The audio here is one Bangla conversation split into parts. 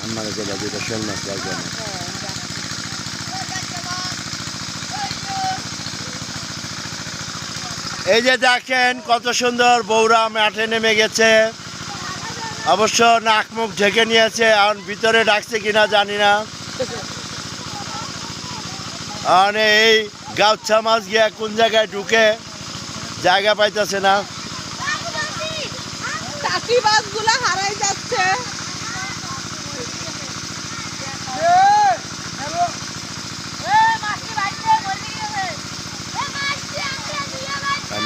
আমার কোথা দুটো শোল মাছ লাগবে না। এই যে দেখেন কত সুন্দর বৌরা মাঠে নেমে গেছে। অবশ্য নাক মুখ ঢেকে নিয়েছে, এখন ভিতরে ডাকছে কিনা জানি না। আর এই গাউছা মাছ গিয়া কোন জায়গায় ঢুকে জায়গা পাইতেছে না। টাকি মাছগুলো হারাই যাচ্ছে।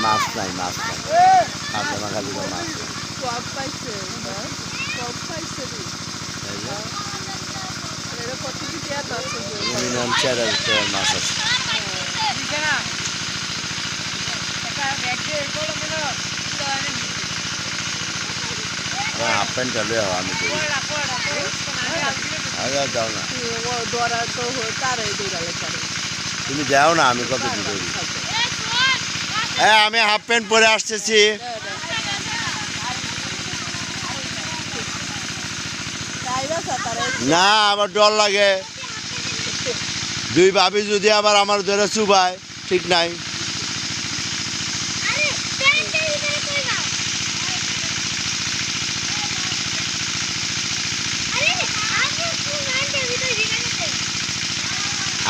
মাছ নাই, মাছ নাই, খালি মাছ নাই। কম পাইছে, কম পাইছে। মিনিমাম 4,000 টাকার মাছ আছে। হাফ প্যান্টটা লয়ে আমি যাও না, তুমি যাও না, আমি কত দূর করি। হ্যাঁ, আমি হাফ প্যান্ট পরে আসতেছি। না, আবার ডর লাগে, দুই ভাবি যদি আবার আমার ধরে চুবায়, ঠিক নাই।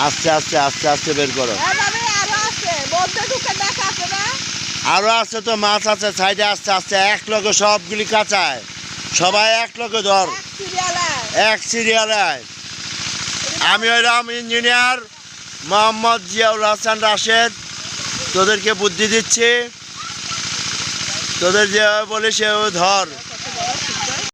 আস্তে আস্তে আস্তে আস্তে বের করো। আরো আছে তো, মাছ আছে সাইডে। আস্তে আস্তে এক লগে সবগুলি কাঁচায়, সবাই এক লগে ধর, এক সিরিয়ালে। আমি হইলাম ইঞ্জিনিয়ার মোহাম্মদ জিয়াউল হাসান রাশেদ। তোদেরকে বুদ্ধি দিচ্ছি, তোদের যে বলি সে ধর।